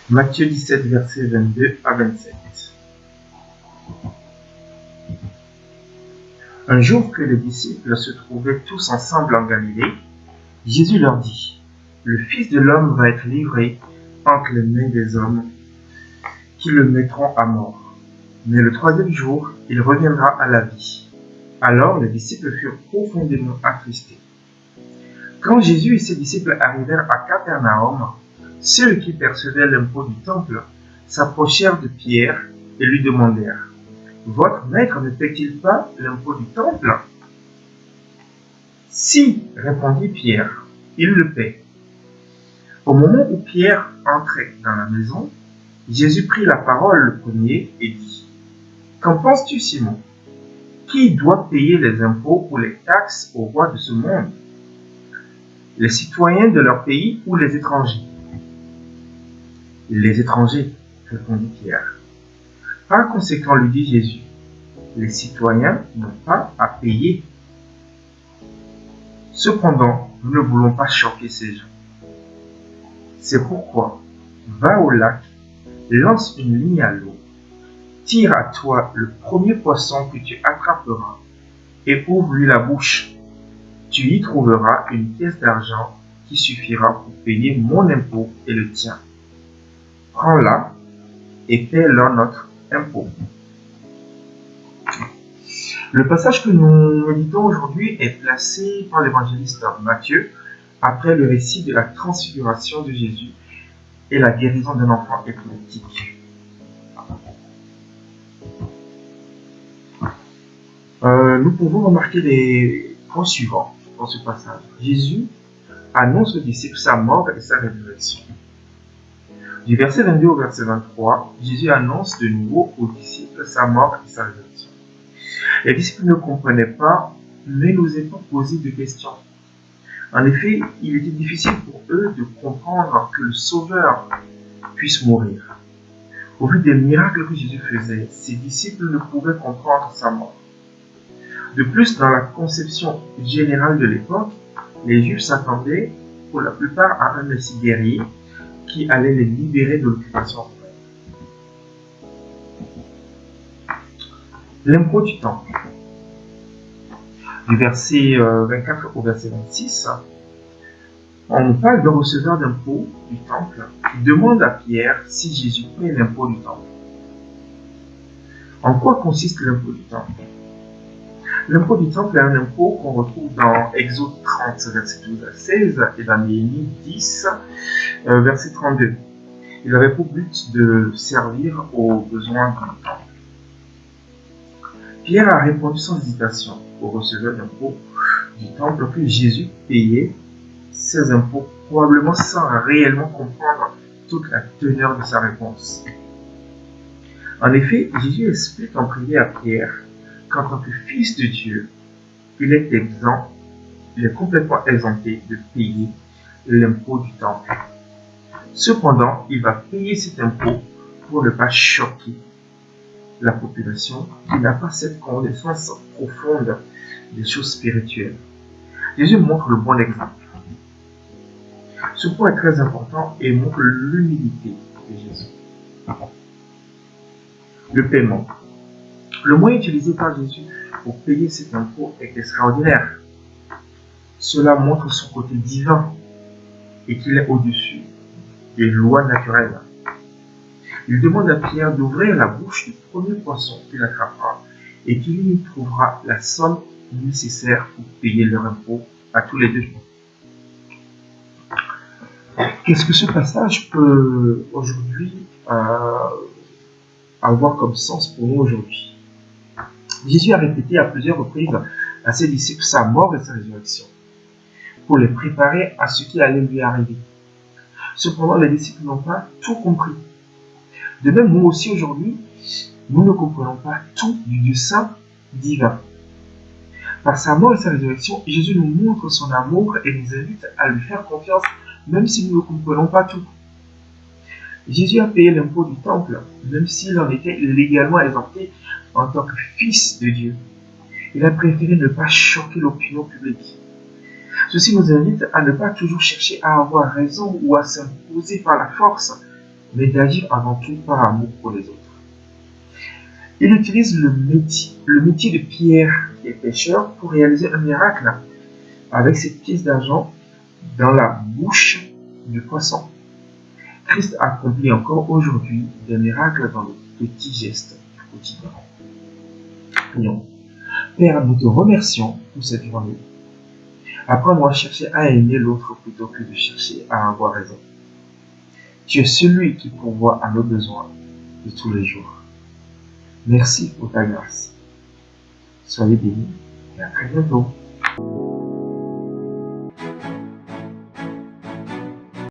Matthieu 17, versets 22 à 27. Un jour que les disciples se trouvaient tous ensemble en Galilée, Jésus leur dit, « Le Fils de l'homme va être livré entre les mains des hommes qui le mettront à mort. Mais le troisième jour, il reviendra à la vie. » Alors les disciples furent profondément attristés. Quand Jésus et ses disciples arrivèrent à Capernaum, ceux qui percevaient l'impôt du temple s'approchèrent de Pierre et lui demandèrent, « Votre maître ne paie-t-il pas l'impôt du temple ?» « Si, répondit Pierre, il le paie. » Au moment où Pierre entrait dans la maison, Jésus prit la parole le premier et dit, « Qu'en penses-tu, Simon? Qui doit payer les impôts ou les taxes au roi de ce monde? Les citoyens de leur pays ou les étrangers? » « Les étrangers, répondit Pierre. Par conséquent, lui dit Jésus, les citoyens n'ont pas à payer. Cependant, nous ne voulons pas choquer ces gens. C'est pourquoi, va au lac, lance une ligne à l'eau, tire à toi le premier poisson que tu attraperas et ouvre-lui la bouche. Tu y trouveras une pièce d'argent qui suffira pour payer mon impôt et le tien. Prends-la et paie-leur notre impôt. Le passage que nous méditons aujourd'hui est placé par l'évangéliste Matthieu après le récit de la transfiguration de Jésus et la guérison d'un enfant épileptique. Nous pouvons remarquer les points suivants dans ce passage. Jésus annonce aux disciples sa mort et sa résurrection. Du verset 22 au verset 23, Jésus annonce de nouveau aux disciples sa mort et sa résurrection. Les disciples ne comprenaient pas, mais n'osaient pas poser de questions. En effet, il était difficile pour eux de comprendre que le Sauveur puisse mourir. Au vu des miracles que Jésus faisait, ses disciples ne pouvaient comprendre sa mort. De plus, dans la conception générale de l'époque, les Juifs s'attendaient pour la plupart à un Messie guerrier qui allait les libérer de l'occupation romaine. L'impôt du temple. Du verset 24 au verset 26, on nous parle d'un receveur d'impôt du temple qui demande à Pierre si Jésus paie l'impôt du temple. En quoi consiste l'impôt du temple? L'impôt du temple est un impôt qu'on retrouve dans Exode 30, verset 12 à 16 et dans Néhémie 10, verset 32. Il avait pour but de servir aux besoins du temple. Pierre a répondu sans hésitation au receveur d'impôt du temple que Jésus payait ses impôts, probablement sans réellement comprendre toute la teneur de sa réponse. En effet, Jésus explique en privé à Pierre qu'en tant que fils de Dieu, il est complètement exempté de payer l'impôt du temple. Cependant, il va payer cet impôt pour ne pas choquer la population qui n'a pas cette connaissance profonde des choses spirituelles. Jésus montre le bon exemple. Ce point est très important et montre l'humilité de Jésus. Le paiement. Le moyen utilisé par Jésus pour payer cet impôt est extraordinaire. Cela montre son côté divin et qu'il est au-dessus des lois naturelles. Il demande à Pierre d'ouvrir la bouche du premier poisson qu'il attrapera et qu'il y trouvera la somme nécessaire pour payer leur impôt à tous les deux. Qu'est-ce que ce passage peut aujourd'hui avoir comme sens pour nous aujourd'hui? Jésus a répété à plusieurs reprises à ses disciples sa mort et sa résurrection pour les préparer à ce qui allait lui arriver. Cependant, les disciples n'ont pas tout compris. De même, nous aussi aujourd'hui, nous ne comprenons pas tout du Dieu saint divin. Par sa mort et sa résurrection, Jésus nous montre son amour et nous invite à lui faire confiance, même si nous ne comprenons pas tout. Jésus a payé l'impôt du temple, même s'il en était légalement exempté en tant que fils de Dieu. Il a préféré ne pas choquer l'opinion publique. Ceci nous invite à ne pas toujours chercher à avoir raison ou à s'imposer par la force, mais d'agir avant tout par amour pour les autres. Il utilise le métier de Pierre, qui est pêcheur, pour réaliser un miracle avec cette pièce d'argent dans la bouche du poisson. Christ accomplit encore aujourd'hui des miracles dans les petits gestes du quotidien. Prions. Père, nous te remercions pour cette journée. Apprends-moi à chercher à aimer l'autre plutôt que de chercher à avoir raison. Tu es celui qui pourvoit à nos besoins de tous les jours. Merci pour ta grâce. Soyez bénis et à très bientôt.